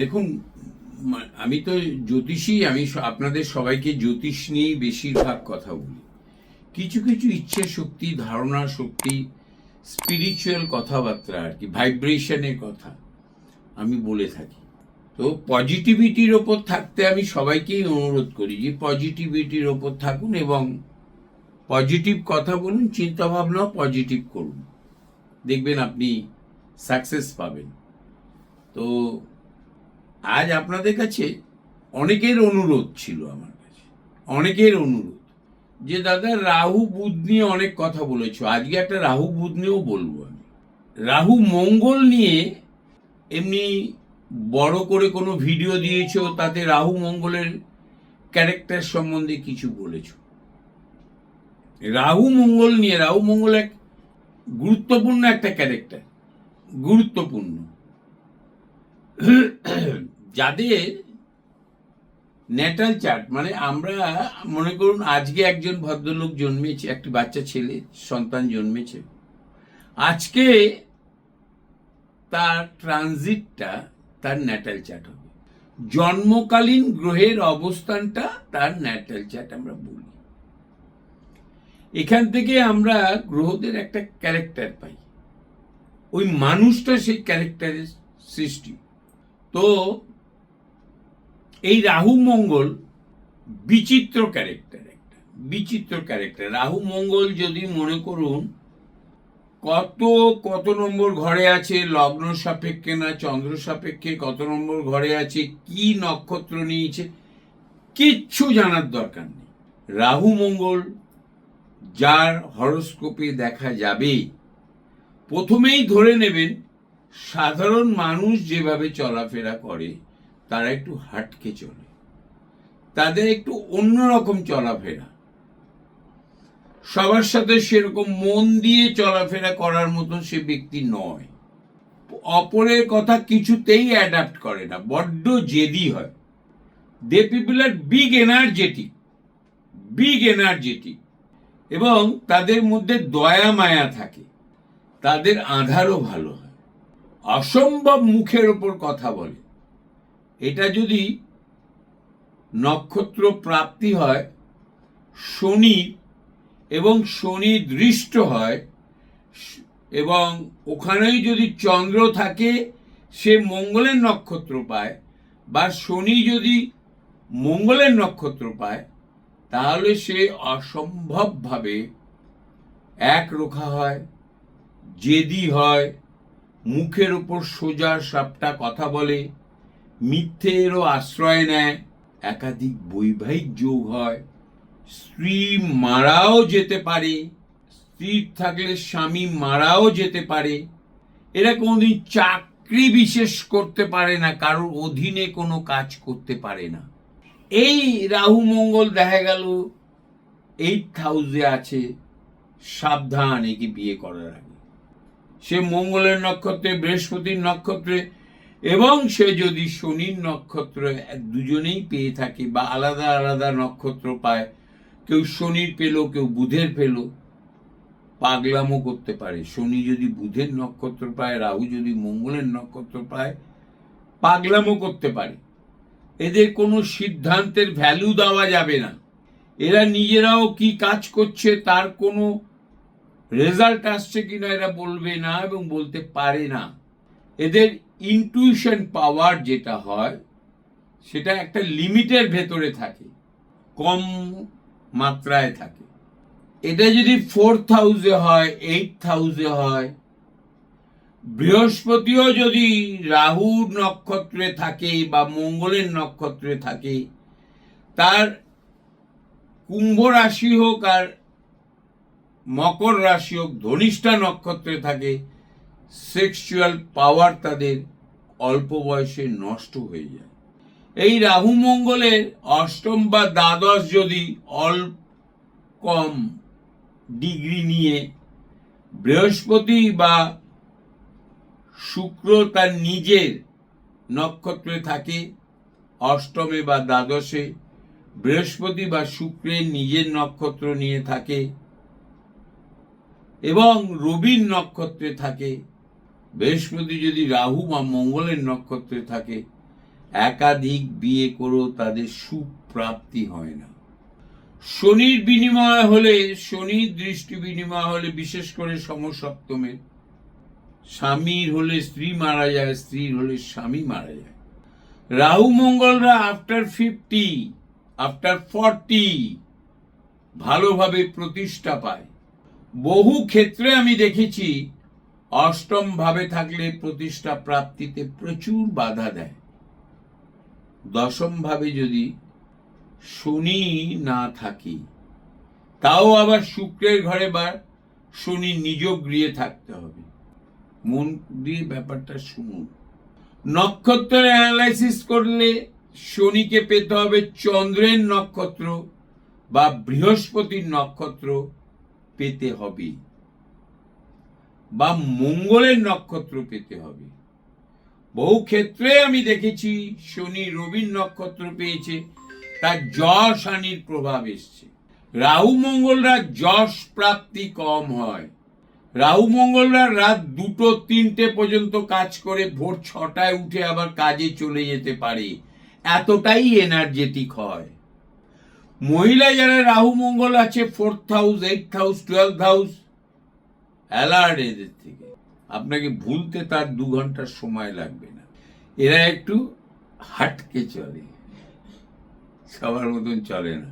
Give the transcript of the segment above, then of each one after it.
দেখুন, আমি তো জ্যোতিষী। আমি আপনাদের সবাইকে জ্যোতিষ নিয়েই বেশিরভাগ কথা বলি। কিছু কিছু ইচ্ছে শক্তি, ধারণা শক্তি, স্পিরিচুয়াল কথাবার্তা আর কি, ভাইব্রেশনের কথা আমি বলে থাকি। তো পজিটিভিটির ওপর থাকতে আমি সবাইকেই অনুরোধ করি যে পজিটিভিটির ওপর থাকুন এবং পজিটিভ কথা বলুন, চিন্তাভাবনাও পজিটিভ করুন, দেখবেন আপনি সাকসেস পাবেন। তো আজ আপনাদের কাছে অনেকের অনুরোধ ছিল, আমার কাছে অনেকের অনুরোধ যে দাদা রাহু বুধ নিয়ে অনেক কথা বলেছো, আজকে একটা রাহু বুধ নিয়েও বলবো। আমি রাহু মঙ্গল নিয়ে এমনি বড় করে কোনো ভিডিও দিয়েছো, তাতে রাহু মঙ্গলের ক্যারেক্টার সম্বন্ধে কিছু বলেছো। রাহু মঙ্গল নিয়ে, রাহু মঙ্গল এক গুরুত্বপূর্ণ একটা ক্যারেক্টার, গুরুত্বপূর্ণ। যাদের ন্যাটাল চার্ট, মানে আমরা মনে করুন আজকে একজন ভদ্রলোক জন্মেছে, একটি বাচ্চা ছেলে সন্তান জন্মেছে, আজকে তার ট্রানজিটটা তার ন্যাটাল চার্ট হবে, জন্মকালীন গ্রহের অবস্থানটা তার ন্যাটাল চার্ট আমরা বলি। এখান থেকে আমরা গ্রহদের একটা ক্যারেক্টার পাই, ওই মানুষটা সেই ক্যারেক্টারের সৃষ্টি। তো এই রাহু মঙ্গল বিচিত্র ক্যারেক্টার, একটা বিচিত্র ক্যারেক্টার। রাহু মঙ্গল যদি মনে করুন কত কত নম্বর ঘরে আছে, লগ্ন সাপেক্ষে না চন্দ্র সাপেক্ষে, কত নম্বর ঘরে আছে, কি নক্ষত্র নিয়েছে, কিচ্ছু জানার দরকার নেই। রাহু মঙ্গল যার হরোস্কোপে দেখা যাবে, প্রথমেই ধরে নেবেন সাধারণ মানুষ যেভাবে চলাফেরা করে তারা একটু হাটকে চলে, তাদের একটু অন্যরকম চলাফেরা, সবার সাথে সেরকম মন দিয়ে চলাফেরা করার মতন সে ব্যক্তি নয়, অপরের কথা কিছুতেই অ্যাডাপ্ট করে না, বড্ড জেদি হয়। দে পিপল আর বিগ এনার্জেটিক এবং তাদের মধ্যে দয়া মায়া থাকে, তাদের আধারও ভালো হয়, অসম্ভব মুখের ওপর কথা বলে। এটা যদি নক্ষত্র প্রাপ্তি হয় শনি এবং শনি দৃষ্ট হয় এবং ওখানেই যদি চন্দ্র থাকে সে মঙ্গলের নক্ষত্র পায়, বা শনি যদি মঙ্গলের নক্ষত্র পায়, তাহলে সে অসম্ভবভাবে একরোখা হয়, জেদি হয়, মুখের উপর সোজা সাপটা কথা বলে, মিথ্যেরও আশ্রয় নেয়, একাধিক বৈবাহিক যোগ হয়, স্ত্রী মারাও যেতে পারে, স্ত্রী থাকলে স্বামী মারাও যেতে পারে, এরা কোনোদিন চাকরি বিশেষ করতে পারে না, কারোর অধীনে কোনো কাজ করতে পারে না। এই রাহু মঙ্গল দেখা গেল 8th হাউসে আছে, সাবধান একে বিয়ে করার আগে। সে মঙ্গলের নক্ষত্রে, বৃহস্পতির নক্ষত্রে, এবং সে যদি শনির নক্ষত্র দুজনেই পেয়ে থাকে বা আলাদা আলাদা নক্ষত্র পায়, কেউ শনির পেল কেউ বুধের পেল, পাগলামো করতে পারে। শনি যদি বুধের নক্ষত্র পায়, রাহু যদি মঙ্গলের নক্ষত্র পায়, পাগলামো করতে পারে। এদের কোনো সিদ্ধান্তের ভ্যালু দেওয়া যাবে না, এরা নিজেরাও কি কাজ করছে তার কোনো রেজাল্ট আসছে কিনা এরা বলবে না এবং বলতে পারে না। এদের ইনটিউশন পাওয়ার যেটা হয় সেটা একটা লিমিটের ভেতরে থাকে, কম মাত্রায় থাকে। এটা যদি 4th হাউসে হয়, 8th হাউসে হয়, বৃহস্পতিও যদি রাহুর নক্ষত্রে থাকে বা মঙ্গলের নক্ষত্রে থাকে, তার কুম্ভ রাশি হোক আর মকর রাশি হোক, ধনিষ্ঠা নক্ষত্রে থাকে, সেক্সুয়াল পাওয়ার তাদের অল্প বয়সে নষ্ট হয়ে যায়। এই রাহু মঙ্গলের অষ্টম বা দ্বাদশ যদি কম ডিগ্রি নিয়ে বৃহস্পতি বা শুক্র তার নিজের নক্ষত্রে থাকে, অষ্টমে বা দ্বাদশে বৃহস্পতি বা শুক্রের নিজের নক্ষত্র নিয়ে থাকে এবং রবির নক্ষত্রে থাকে, বৃহস্পতি যদি রাহু বা মঙ্গলের নক্ষত্রে থাকে, একাধিক বিয়ে করেও তাদের সুখ প্রাপ্তি হয় না। শনির বিনিময় হলে, শনির দৃষ্টি বিনিময় হলে, বিশেষ করে সমসপ্তমে স্বামীর হলে স্ত্রী মারা যায়, স্ত্রীর হলে স্বামী মারা যায়। রাহু মঙ্গলরা আফটার 50, আফটার 40 ভালোভাবে প্রতিষ্ঠা পায়। বহু ক্ষেত্রে আমি দেখেছি অষ্টম ভাবে থাকলে প্রতিষ্ঠা প্রাপ্তিতে প্রচুর বাধা দেয়। দশম ভাবে যদি শনি না থাকে, তাও আবার শুক্রের ঘরে বা শনি নিজ গৃহে থাকতে হবে। মন দিয়ে ব্যাপারটা শুনুন। নক্ষত্র অ্যানালাইসিস করলে শনিকে পেতে হবে চন্দ্রের নক্ষত্র বা বৃহস্পতির নক্ষত্র পেতে হবে, বা মঙ্গলের নক্ষত্র পেতে হবে। বহু ক্ষেত্রে আমি দেখেছি শনি রবির নক্ষত্র পেয়েছে, তার যশ হানির প্রভাব এসছে। রাহু মঙ্গলরা যশ প্রাপ্তি কম হয়। রাহু মঙ্গলরা রাত 2-3টে পর্যন্ত কাজ করে ভোর 6টায় উঠে আবার কাজে চলে যেতে পারে, এতটাই এনার্জেটিক হয়। মহিলা যারা রাহু মঙ্গল আছে 4th house, 8th house, 12th house, alert এদের থেকে। আপনাকে ভুলতে তার 2 ঘন্টার সময় লাগবে না। এরা একটু হাটকে চলে, সবার মতন চলে না।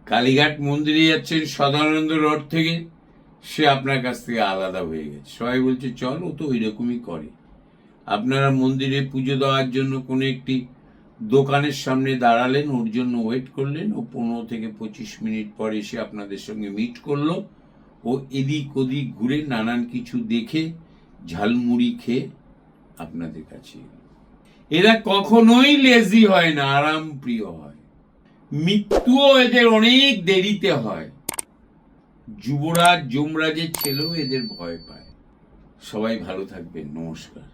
কালীঘাট মন্দিরে যাচ্ছেন সদানন্দ রোড থেকে, সে আপনার কাছ থেকে আলাদা হয়ে গেছে। সবাই বলছে চল, ও তো ওই রকমই করে। আপনারা মন্দিরে পুজো দেওয়ার জন্য কোনো একটি দোকানের সামনে দাঁড়ালেন, ওর জন্য ওয়েট করলেন, ও 15 থেকে 25 মিনিট পর এসে আপনাদের সঙ্গে মিট করলো। ও এদিক ওদিক ঘুরে নানান কিছু দেখে ঝালমুড়ি খেয়ে আপনাদের কাছে এলো। এরা কখনোই লেজি হয় না, আরাম প্রিয় হয়। মৃত্যুও এদের অনেক দেরিতে হয়। যুবরাজ যমরাজের ছেলেও এদের ভয় পায়। সবাই ভালো থাকবেন, নমস্কার।